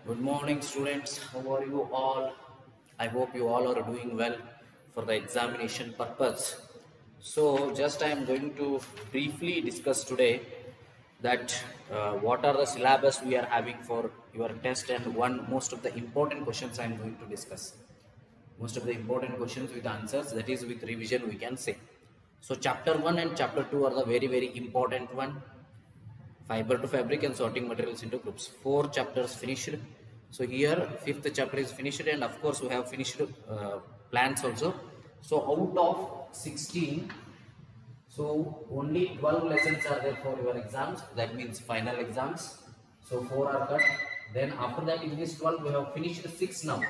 Good morning, students. How are you all? I hope you all are doing well for the examination purpose. So, just I am going to briefly discuss today that what are the syllabus we are having for your test and one most of the important questions I am going to discuss. Most of the important questions with answers, that is with revision we can say. So, chapter 1 and chapter 2 are the very important one. Fiber to fabric and sorting materials into groups. 4 chapters finished. So here 5th chapter is finished, and of course we have finished plants also. So out of 16, so only 12 lessons are there for your exams, that means final exams. So 4 are cut. Then after that, in this 12 we have finished 6 now.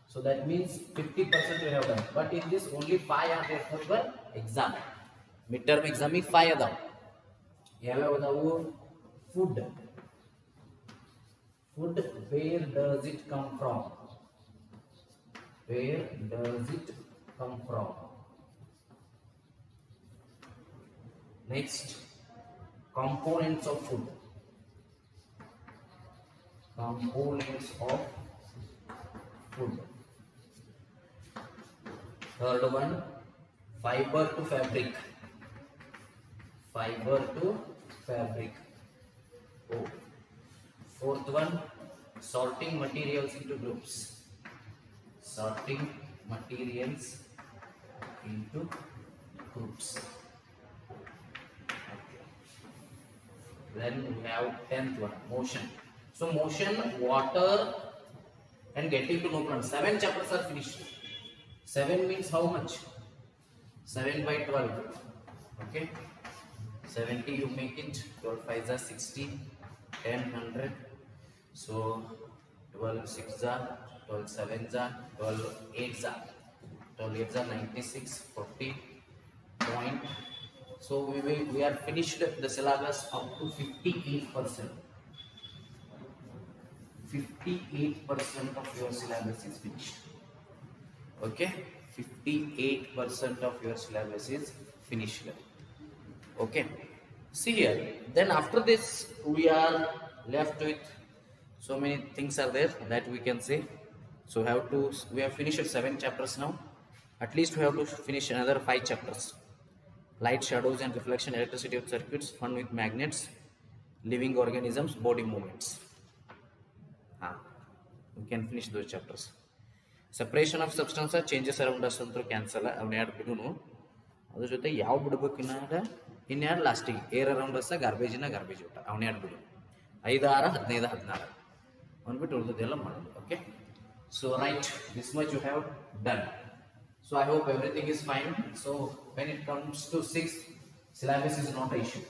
So that means 50% we have done, but in this only 5 are there for your exam. Midterm exam is 5 down. ಯಾವ್ಯಾವುದಾವು? Food. Food, where does it come from? Where does it come from? Next, components of food. Components of food. Third one, fiber to fabric. Fiber to fabric. Oh. Fourth one, sorting materials into groups. Sorting materials into groups. Okay. Then we have 10th one, motion. So motion, water and getting to know plants. 7 chapters are finished. 7 means how much? 7 by 12. Okay. 70 you make it, 12 5s are 60, 10 100. So 12 6s are, 12 7s are, 12 8s are, 12 8s are 96, 40 point. So we are finished the syllabus up to 58%. 58% of your syllabus is finished. Okay, 58% of your syllabus is finished. Okay, see here. Then after this we are left with so many things are there that we can say. So we have finished 7 chapters now. At least we have to finish another 5 chapters. Light, shadows and reflection, electricity of circuits, fun with magnets, living organisms, body movements. We can finish those chapters. Separation of substance, changes around us ಅಂತೂ cancel ಅವನ್ನ ಎರಡು ಬಿಡುನು. ಅದ್ರ ಜೊತೆ ಯಾವ ಬಿಡ್ಬೇಕು ಇನ್ಯಾರು ಲಾಸ್ಟಿಗೆ air around ಅಸ ಗಾರ್ಬೇಜ್ ಊಟ ಅವನ್ನ ಎರಡು ಬಿಡು. 5 6 15 16 ಅಂದ್ಬಿಟ್ಟು ಉಳಿದದೆಲ್ಲ ಮಾಡೋದು. Okay, so right, this much you have done. So I hope everything is fine. So when it comes to 6, syllabus is not a issue.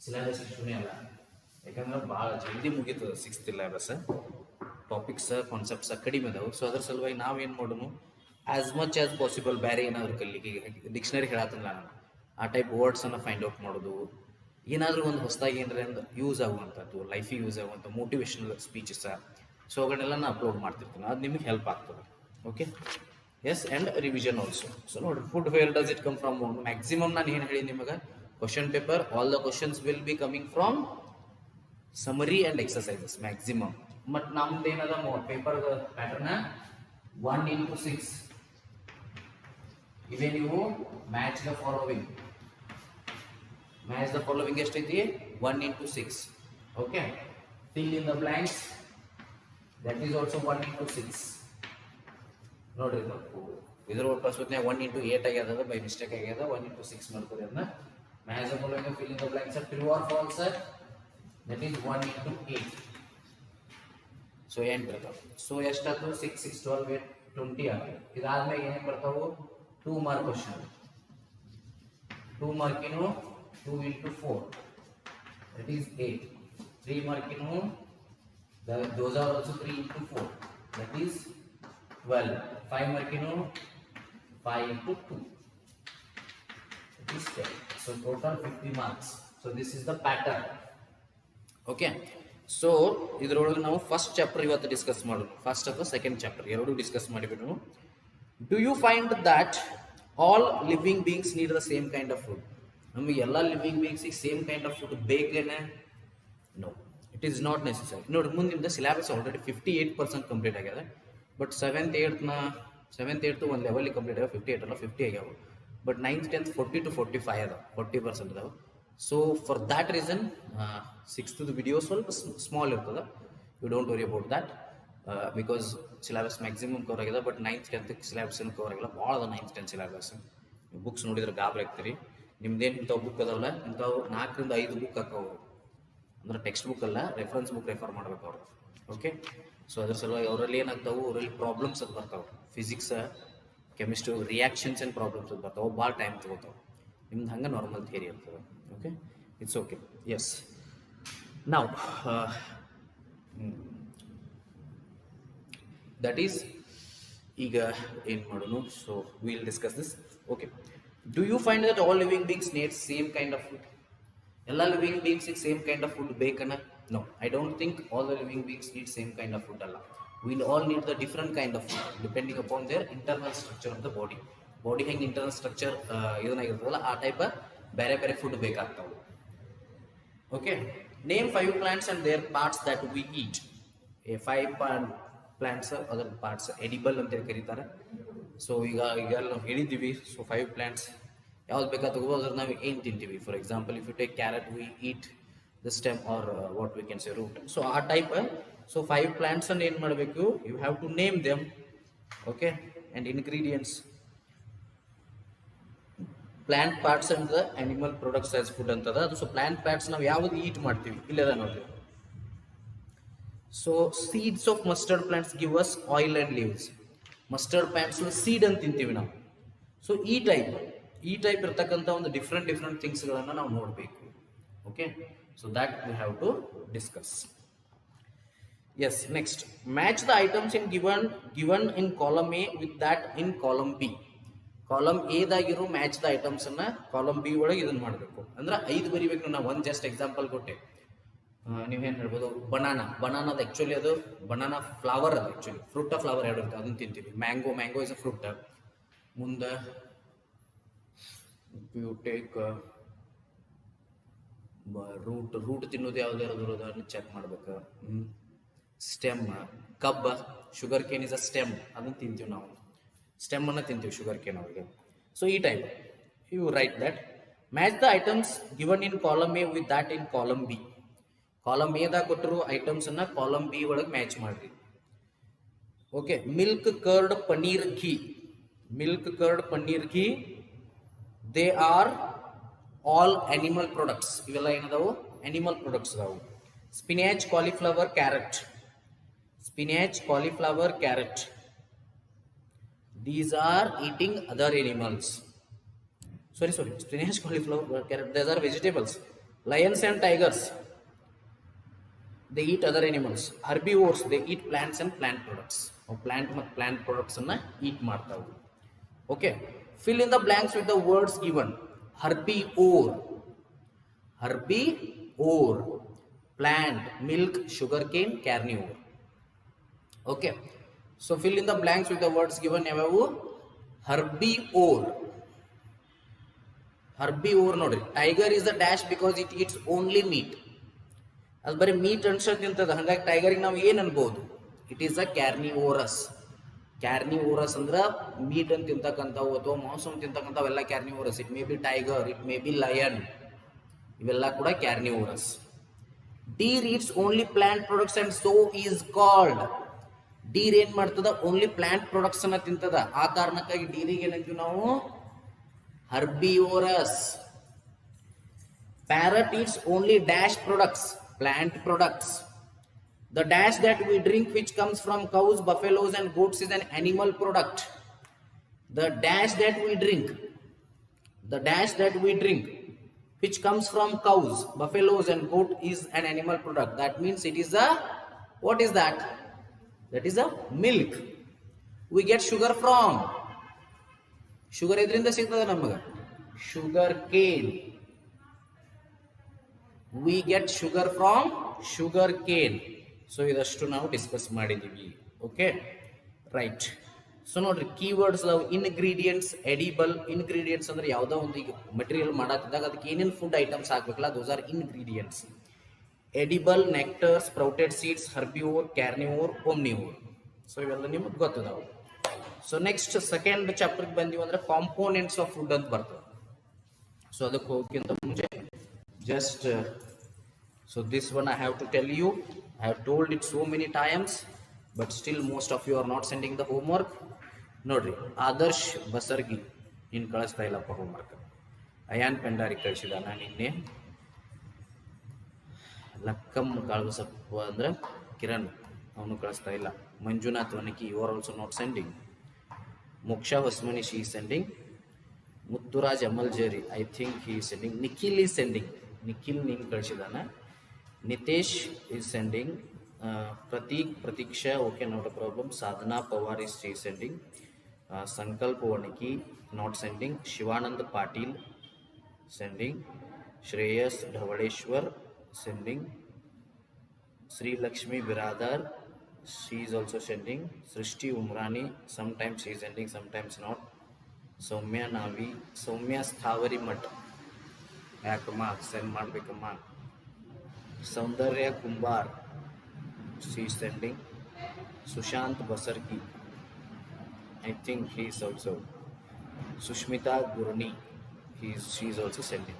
Syllabus ಇಶ್ಯೂನೇ ಅಲ್ಲ, ಯಾಕಂದ್ರೆ ಭಾಳ ಜಲ್ದಿ ಮುಗೀತದೆ 6th ಸಿಲೆಬಸ್. ಟಾಪಿಕ್ಸ್ ಕಾನ್ಸೆಪ್ಟ್ಸ್ ಕಡಿಮೆ ಅದಾವೆ. ಸೊ ಅದ್ರ ಸಲುವಾಗಿ ನಾವೇನು ಮಾಡೋಣ, ಆಸ್ ಮಚ್ ಆಸ್ ಪಾಸಿಬಲ್ ಬೇರೆ ಏನಾದರೂ ಕಲಿಕೆ ಡಿಕ್ಷನರಿ ಹೇಳತ್ತಲ್ಲ ನಾನು ಆ ಟೈಪ್ ವರ್ಡ್ಸನ್ನು ಫೈಂಡ್ ಔಟ್ ಮಾಡೋದು, ಏನಾದರೂ ಒಂದು ಹೊಸದಾಗಿ ಏನಾರ ಒಂದು ಯೂಸ್ ಆಗುವಂಥದ್ದು, ಲೈಫಿಗೆ ಯೂಸ್ ಆಗುವಂಥ ಮೋಟಿವೇಶನಲ್ ಸ್ಪೀಚಸ್, ಸೊ ಅವುಗಳನ್ನೆಲ್ಲ ನಾನು ಅಪ್ಲೋಡ್ ಮಾಡ್ತಿರ್ತೀನಿ. ಅದು ನಿಮಗೆ ಹೆಲ್ಪ್ ಆಗ್ತದೆ. Okay, yes, and revision also. So ನೋಡಿ, food where does it come from? Maximum ನಾನು ಏನು ಹೇಳಿ ನಿಮಗೆ, question paper all the questions will be coming from summary and exercises maximum. But ನಮ್ದು ಏನದ ಪೇಪರ್ ಪ್ಯಾಟರ್ನ 1x6. ಇವೇ ನೀವು ಮ್ಯಾಚ್ ದ ಫಾಲೋವಿಂಗ್ ಎಷ್ಟೈತಿ? 1x6. Okay, fill in the blanks, that is also 1x6. ನೋಡ್ರಿ, ಇದ್ರ ಪ್ರಸ್ತುತನೇ 1x8 ಆಗ್ಯದ, ಬೈ ಮಿಸ್ಟೇಕ್ ಆಗ್ಯದ. 1x6 ಮಾಡ್ಕೊರಿ ಅದನ್ನ. Match the following, fill in the blanks are true or false, that is 1x8. So 8 ಬರ್ತಾವೆ. So ಎಷ್ಟಾಯ್ತು? 6 6 12 8 20 ಆಗಿದೆ. ಇದಾದ್ಮೇಲೆ ಏನೇನು ಬರ್ತಾವು? 2 mark question. 2 ಮಾರ್ಕಿನು 2 into 4, that is 8. 3 markinu, those are also 3 into 4, that is 12. 5 markinu, 5 into 2, that is 10. So total 50 marks. So this is the pattern. Okay, so ಇದರೊಳಗೆ ನಾವು first chapter ಇವತ್ತು discuss ಮಾಡೋಣ. ಫಸ್ಟ್ ಅಥವಾ ಸೆಕೆಂಡ್ ಚಾಪ್ಟರ್ ಎರಡೂ discuss ಮಾಡಿಬಿಟ್ಟು, do you find that all living beings need the same kind of food? ನಮಗೆ ಎಲ್ಲ living ಬೀಯಿಂಗ್ಸಿಗೆ ಸೇಮ್ ಕೈಂಡ್ ಆಫ್ ಫುಡ್ ಬೇಕೇನೆ? No, it is not necessary. ನೋಡಿ ಮುಂದಿಂದ ಸಿಲೆಬಸ್ ಆಲ್ರೆಡಿ 58% ಕಂಪ್ಲೀಟ್ ಆಗ್ಯದ. ಬಟ್ ಸೆವೆಂತ್ ಏಯ್ತ್ ಒಂದು ಲೆವೆಲಿಗೆ ಕಂಪ್ಲೀಟ್ ಆಗ್ಯಾವ, 58 ಅಲ್ಲ 50 ಆಗ್ಯಾವ. ಬಟ್ 9th 10th 40 to 45 ಅದಾವ, 40% ಅದಾವ. So for that reason 6th video ಸ್ವಲ್ಪ ಸ್ಮಾಲ್ ಇರ್ತದೆ. You don't worry about that because syllabus maximum cover ಆಗಿದೆ. ಬಟ್ 9th 10th ಸಿಲೆಬಸ್ ಏನು ಕವರ್ ಆಗಿಲ್ಲ, ಭಾಳ ಅದ 9th 10th ಸಿಲೆಬಸ್. ನೀವು ಬುಕ್ಸ್ ನೋಡಿದ್ರೆ ಗಾಬರಿ ಆಗ್ತೀರಿ. ನಿಮ್ದೇನು ಇಂಥವು ಬುಕ್ ಅದಾವಲ್ಲ, ಇಂಥವು 4 to 5 ಬುಕ್ ಹಾಕವು, ಅಂದ್ರೆ ಟೆಕ್ಸ್ಟ್ ಬುಕ್ ಅಲ್ಲ, ರೆಫರೆನ್ಸ್ ಬುಕ್ ರೆಫರ್ ಮಾಡ್ಬೇಕು ಅವ್ರು. ಓಕೆ, ಸೊ ಅದ್ರ ಸಲುವಾಗಿ ಅವರಲ್ಲಿ ಏನಾಗ್ತಾವೆ, ಅವರಲ್ಲಿ ಪ್ರಾಬ್ಲಮ್ಸ್ ಅದು ಬರ್ತಾವೆ. Physics chemistry reactions and problems ಅದು ಬರ್ತಾವೆ, ಭಾಳ ಟೈಮ್ ತೊಗೋತಾವೆ. ನಿಮ್ದು ಹಂಗೆ ನಾರ್ಮಲ್ ಥಿಯರಿ ಇರ್ತದೆ. Okay, it's okay. ಎಸ್, ನಾವು ದಟ್ ಈಸ್ ಈಗ ಏನು ಮಾಡೋಣ. So will discuss this. Okay, do you find that all living beings needs same kind of food? ಎಲ್ಲ ಲಿವಿಂಗ್ ಬೀಯಿಂಗ್ಸಿಗೆ ಸೇಮ್ ಕೈಂಡ್ ಆಫ್ ಫುಡ್ ಬೇಕನ್ನ? No, I don't think all the living beings need same kind of food ಅಲ್ಲ. Will all need the different kind of food depending upon their internal structure of the body. Body ಹೆಂಗೆ internal structure ಇದನ್ನಾಗಿರ್ತದಲ್ಲ, ಆ type ಬೇರೆ ಬೇರೆ food ಬೇಕಾಗ್ತಾವೆ. Okay, name 5 plants and their parts that we eat. 5 plants, ಅದರ parts edible ಅಂತೇಳಿ ಕರೀತಾರೆ. So ಈಗ ನಾವು ಹೇಳಿದ್ದೀವಿ. ಸೊ 5 plants ಯಾವ್ದು ಬೇಕಾ ತಗೋಬೋದು, ಅದ್ರ ನಾವು ಏನು ತಿಂತೀವಿ. For example, if you take carrot, we eat the stem or what we can say root. So ಆ ಟೈಪ್. ಸೊ 5 plants ಅನ್ನು ಏನು ಮಾಡಬೇಕು, you have to name them. Okay, and ingredients, plant parts and the animal products as food ಅಂತದ ಅದು. So plant parts ನಾವು ಯಾವುದು ಈಟ್ ಮಾಡ್ತೀವಿ ಇಲ್ಲದ ನೋಡ್ರಿ. So seeds of mustard plants give us oil and leaves. Mustard plants seed ಅಂತ ತಿಂತೀವಿ ನಾವು. ಸೊ ಈ ಟೈಪ್ ಇರ್ತಕ್ಕಂಥ ಒಂದು ಡಿಫ್ರೆಂಟ್ ಥಿಂಗ್ಸ್ಗಳನ್ನು ನಾವು ನೋಡಬೇಕು. Okay, so that we have to discuss. Yes, next, match the items in given in column A with that in column B. Column ಎದಾಗಿರೋ ಮ್ಯಾಚ್ ದ ಐಟಮ್ಸ್ ಅನ್ನ ಕಾಲಮ್ ಬಿ ಒಳಗೆ ಇದನ್ನ ಮಾಡಬೇಕು. ಅಂದ್ರೆ 5 ಬರಿಬೇಕು. ನಾವು ಒಂದು ಜಸ್ಟ್ ಎಕ್ಸಾಂಪಲ್ ಕೊಟ್ಟೆ. ನೀವೇನು ಹೇಳ್ಬೋದು, ಬನಾನಾದ ಆ್ಯಕ್ಚುಲಿ ಅದು ಬನಾನಾ ಫ್ಲವರ್, ಅದು ಆ್ಯಕ್ಚುಲಿ ಫ್ರೂಟ್ ಆಫ್ ಫ್ಲವರ್ ಎರಡು ಇರುತ್ತೆ, ಅದನ್ನು ತಿಂತೀವಿ. Mango is a fruit. ಮುಂದೆ ಯು ಟೇಕ್ ರೂಟ್ ತಿನ್ನೋದು ಯಾವ್ದು ಅದನ್ನು ಚೆಕ್ ಮಾಡ್ಬೇಕು. ಸ್ಟೆಮ್, ಕಬ್ಬ, sugar cane is a stem, ಅದನ್ನು ತಿಂತೀವಿ ನಾವು. ಸ್ಟೆಮ್ ಅನ್ನು ತಿಂತೀವಿ ಶುಗರ್ ಕೇನ್ ಅವ್ರಿಗೆ. ಸೊ ಈ type you write that. Match the items given in column A with that in column B. Column ಎದಾಗ ಕೊಟ್ಟರು ಐಟಮ್ಸ್ ಅನ್ನ ಕಾಲಮ್ ಬಿ ಒಳಗೆ ಮ್ಯಾಚ್ ಮಾಡ್ರಿ. Okay, milk curd paneer ghee they are all animal products. ಇವೆಲ್ಲ ಏನದಾವು, animal products ಅದಾವು. Spinach cauliflower carrot these are eating other animals. Sorry, spinach, cauliflower, carrot, these are vegetables. Lions and tigers, they eat other animals. Herbivores, they eat plants and plant products. Plant products anna eat ಮಾಡ್ತಾವು. Okay, fill in the blanks with the words given. Herbivore, plant, milk, sugarcane, carnivore. Okay, so fill in the blanks with the words given. ಯಾವ್ಯಾವು? herbivore ನೋಡ್ರಿ. Tiger is the dash because it eats only meet. ಅದು ಬರೀ meet ಅನ್ಸೋದು ತಿಂತದ, ಹಾಗಾಗಿ ಟೈಗರಿಗೆ ನಾವು ಏನು ಅನ್ಬೋದು, it is a ಕ್ಯಾರ್ನಿವೋರಸ್. ಅಂದ್ರೆ ಮೀಟ್ ಅಂತ ತಿಂತಕ್ಕಂಥವು ಅಥವಾ ಮಾಂಸವನ್ನು ತಿಂತಕ್ಕಂಥವೆಲ್ಲ carnivorous. It may be tiger, it may be lion, ಇವೆಲ್ಲ ಕೂಡ carnivorous. Deer eats only plant products and so is called. Deer ಏನ್ ಮಾಡ್ತದ, ಓನ್ಲಿ ಪ್ಲಾಂಟ್ ಪ್ರೊಡಕ್ಟ್ಸ್ ಅನ್ನ ತಿಂತದ, ಆ ಕಾರಣಕ್ಕಾಗಿ ಡೀರಿಗೆ ಏನಂತೀವಿ ನಾವು, ಹರ್ಬಿವೋರಸ್. Parrot eats only dash products, plant products. The dash that we drink which comes from cows, buffaloes and goats is an animal product. The dash that we drink which comes from cows, buffaloes and goat is an animal product. That means it is a, what is that? That is a milk. We get sugar from, sugar edrinda sigtada namaga, sugar cane. We get sugar from sugar cane. So ಇದಷ್ಟು ನಾವು discuss ಮಾಡಿದ್ದೀವಿ. Okay, right. So ನೋಡ್ರಿ, keywords ಅದಾವ. Ingredients, edible. Ingredients ಅಂದ್ರೆ ಯಾವುದೋ ಒಂದು ಈಗ material ಮಾಡತ್ತಿದ್ದಾಗ ಅದಕ್ಕೆ ಏನೇನು ಫುಡ್ ಐಟಮ್ಸ್ ಹಾಕ್ಬೇಕಲ್ಲ, those are ingredients. Edible nectar sprouted seeds herbivore carnivore omnivore. So ಇವೆಲ್ಲ ನಿಮಗೆ ಗೊತ್ತದಾವು. ಸೊ ನೆಕ್ಸ್ಟ್ ಸೆಕೆಂಡ್ ಚಾಪ್ಟರ್ಗೆ ಬಂದೀವಿ ಅಂದ್ರೆ ಕಾಂಪೋನೆಂಟ್ಸ್ ಆಫ್ ಫುಡ್ ಅಂತ ಬರ್ತದೆ. ಸೊ ಅದಕ್ಕೆ ಹೋಗೋಕ್ಕಿಂತ ಮುಂಚೆ just so this one I have to tell you, I have told it so many times but still most of you are not sending the homework. ನೋಡ್ರಿ ಆದರ್ಶ್ ಬಸರ್ಗಿ ಇನ್ನು ಕಳಿಸ್ತಾ ಇಲ್ಲಪ್ಪ ಹೋಮ್ವರ್ಕ್. ಅಯಾನ್ ಪೆಂಡಾರಿ ಕಳಿಸಿದಾನ ನಿನ್ನೆ. ಲಕ್ಕಂ ಕಾಳುಸಪ್ಪ ಅಂದ್ರೆ ಕಿರಣ್ ಅವನು ಕಳಿಸ್ತಾ ಇಲ್ಲ. Manjunath Vanaki you are also not sending. Moksha Hosmani she is sending. Muthuraj Amaljeri I think he is sending. Nikhil is sending. Nikhil ನಿಂಗೆ ಕಳಿಸಿದಾನ. Nitesh is sending. Prateek Pratiksha okay not a problem. Sadhana Pawar is sending. Sankalp Vanaki not sending. Shivanand Patil sending. Shreyas Dhavaleshwar sending. Sri Lakshmi Biradar, she is also sending. Srishti Umrani, sometimes she is sending, sometimes not. Soumya Navi, Soumya Sthavari Mat, Yakama, send Madbekama. Saundarya Kumbar, she is sending. Sushant Basarki, I think he is also. Sushmita Gurni, she is also sending.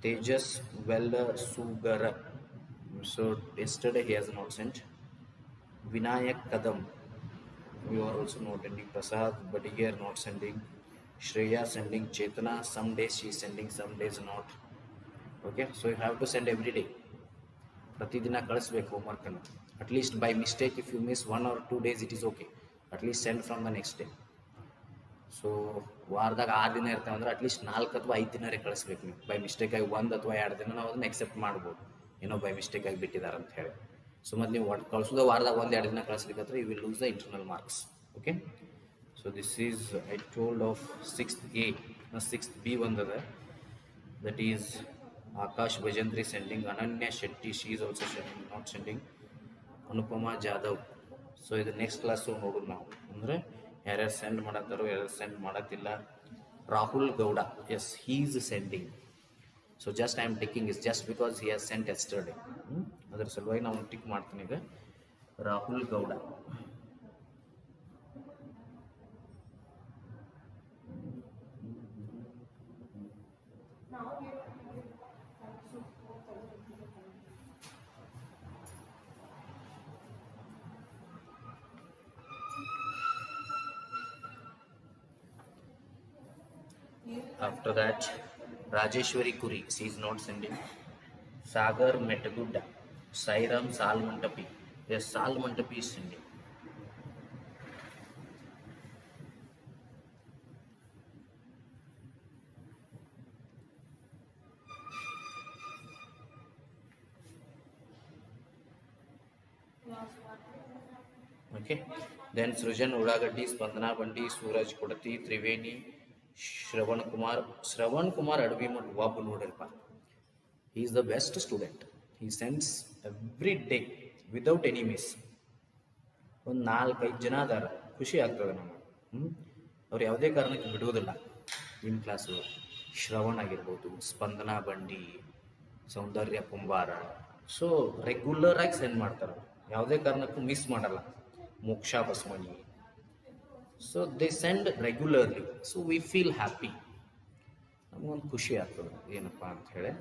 Tejas Vella Sugara, so yesterday he has not sent. Vinayak Kadam, you are also not sending. Prasad Badigir not sending. Shreya sending. Chetana, some days she is sending, some days not. Okay, so you have to send every day. Pratidina kalasbeku homework annu. At least by mistake if you miss 1 or 2 days it is okay. At least send from the next day. So ವಾರದಾಗ 6 ದಿನ ಇರ್ತಾವೆ ಅಂದ್ರೆ at least 4 ಅಥವಾ 5 ದಿನರೇ ಕಳಿಸ್ಬೇಕು ನೀವು. By ಮಿಸ್ಟೇಕಾಗಿ 1 ಅಥವಾ 2 ದಿನ ನಾವು ಅದನ್ನ ಎಕ್ಸೆಪ್ಟ್ ಮಾಡ್ಬೋದು, ಏನೋ ಬೈ ಮಿಸ್ಟೇಕಾಗಿ ಬಿಟ್ಟಿದ್ದಾರೆ ಅಂತ ಹೇಳಿ. ಸೊ ಮತ್ತು ನೀವು ಕಳಿಸೋದು ವಾರದಾಗ 1-2 ದಿನ ಕಳಿಸ್ಲಿಕ್ಕಂದ್ರೆ you will lose the internal marks. Okay, so this is I told of 6th A. 6th B ಬಂದದ, that is Akash Bhajantri sending. Ananya Shetty she is also sending, not sending. Anupama Jadhav. So ಇದು ನೆಕ್ಸ್ಟ್ ಕ್ಲಾಸು ನೋಡೋದು ನಾವು, ಅಂದರೆ ಯಾರ್ಯಾರು ಸೆಂಡ್ ಮಾಡತ್ತಾರೋ ಯಾರ್ಯಾರು ಸೆಂಡ್ ಮಾಡತ್ತಿಲ್ಲ. Rahul Gowda, yes he is sending. So just I am ticking is just because he has sent yesterday. ಅದರ ಸಲುವಾಗಿ ನಾವು ಟಿಕ್ ಮಾಡ್ತೀನಿ ಈಗ. Rahul Gowda. After that, Rajeshwari Kuri, she is not sending. Sagar Metagudda, Sairam Salmantapi, yes, Salmantapi is sending. Okay, then Srujan Udagatti, Spandana Bandi, Suraj Kodati, Triveni, Shravan Kumar Adavimath ಒಬ್ಬ ನೋಡಲ್ಪ. He is the best student. He sends every day without any miss. ಒಂದು 4-5 ಜನ ಅದಾರ, ಖುಷಿ ಆಗ್ತದೆ ನಮಗೆ. ಅವ್ರು ಯಾವುದೇ ಕಾರಣಕ್ಕೆ ಬಿಡುವುದಿಲ್ಲ ನಿಮ್ಮ ಕ್ಲಾಸು. ಶ್ರವಣ್ ಆಗಿರ್ಬೋದು, ಸ್ಪಂದನಾ ಬಂಡಿ, ಸೌಂದರ್ಯ ಕುಂಬಾರ. ಸೊ ರೆಗ್ಯುಲರ್ ಆಗಿ ಸೆಂಡ್ ಮಾಡ್ತಾರೆ, ಯಾವುದೇ ಕಾರಣಕ್ಕೂ ಮಿಸ್ ಮಾಡಲ್ಲ. Moksha Basavani. So they send regularly, so we feel happy. ನಮಗೊಂದು ಖುಷಿ ಆಗ್ತದೆ ಏನಪ್ಪ ಅಂತ ಹೇಳಿ.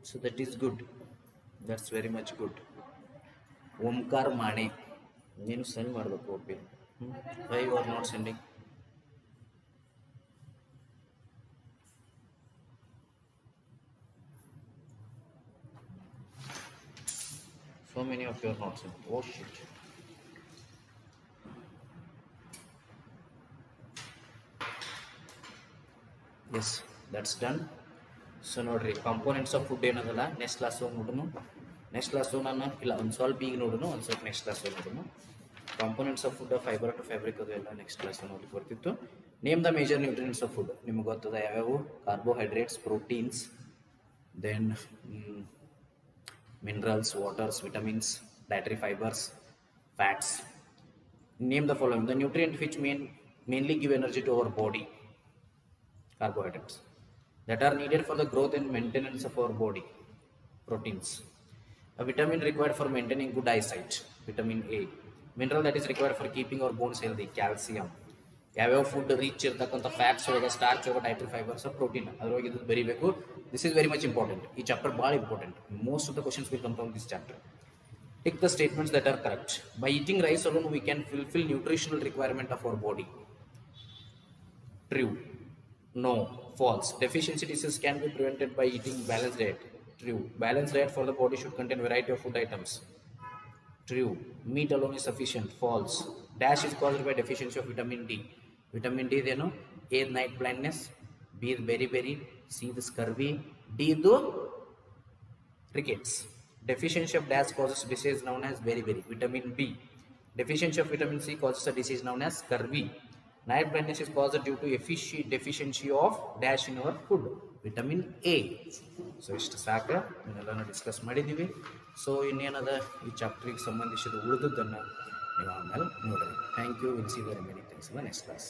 So that is good, that's very much good. Omkar Mane, ನೀನು ಸೆಂಡ್ ಮಾಡಬೇಕು. ಓಪಿ why you are not sending? So many of you are not sending. Oh shit. Yes, that's done. So ನೋಡ್ರಿ, ಕಾಂಪೋನೆಂಟ್ಸ್ ಆಫ್ ಫುಡ್ ಏನದಲ್ಲ ನೆಕ್ಸ್ಟ್ ಕ್ಲಾಸ್ ಹೋಗಿ ನೋಡೋಣ. Next class ನಾನು ಇಲ್ಲ ಒಂದು ಸ್ವಲ್ಪ ಈಗ ನೋಡೋಣ, ಒಂದು ಸ್ವಲ್ಪ ನೆಕ್ಸ್ಟ್ ಕ್ಲಾಸ್ ಹೋಗಿ ನೋಡೋಣ. Components of food, fibre to fabric, ಅದು ಎಲ್ಲ ನೆಕ್ಸ್ಟ್ ಕ್ಲಾಸ್ ನೋಡ್ಲಿಕ್ಕೆ ಬರ್ತಿತ್ತು. Name the major nutrients of food ನಿಮ್ಗೆ ಗೊತ್ತದ ಯಾವ್ಯಾವು? Carbohydrates, proteins, then minerals, waters, vitamins, dietary fibers, fats. Name the following. The nutrient which mainly give energy to our body. Carbohydrates. That are needed for the growth and maintenance of our body. Proteins. A vitamin required for maintaining good eyesight. Vitamin A. Mineral that is required for keeping our bones healthy. Calcium. ಯಾವ್ಯಾವ food rich ಇರ್ತಕ್ಕಂಥ fats ಒಳಗೆ starch ಒಳಗೆ dietary fibres protein ಅದ್ರೊಳಗೆ ಇದು ಬರೀಬೇಕು. This is very much important. ಈ chapter ಭಾಳ important. Most of the questions will come from this chapter. Take the statements that are correct. By eating rice alone, we can fulfill nutritional requirement of our body. True. No. False. Deficiency disease can be prevented by eating balanced diet. True. Balanced diet for the body should contain variety of food items. True. Meat alone is sufficient. False. Dash is caused by deficiency of vitamin D. Vitamin D, A is night blindness, B is beriberi, C is scurvy, D is rickets. Deficiency of dash causes disease known as beriberi. Vitamin B. Deficiency of vitamin C causes a disease known as scurvy. Night blindness is caused due to deficiency of dash in our food. Vitamin A. So ಇಷ್ಟು ಸಾಕು, ಇದನ್ನೆಲ್ಲ discuss ಮಾಡಿದ್ದೀವಿ. So ಇನ್ನೇನದ ಈ ಚಾಪ್ಟ್ರಿಗೆ ಸಂಬಂಧಿಸಿದ ಉಳಿದದ್ದನ್ನು ನೀವು ಆಮೇಲೆ ನೋಡಿರಿ. Thank you. Will see the remaining things in the next class.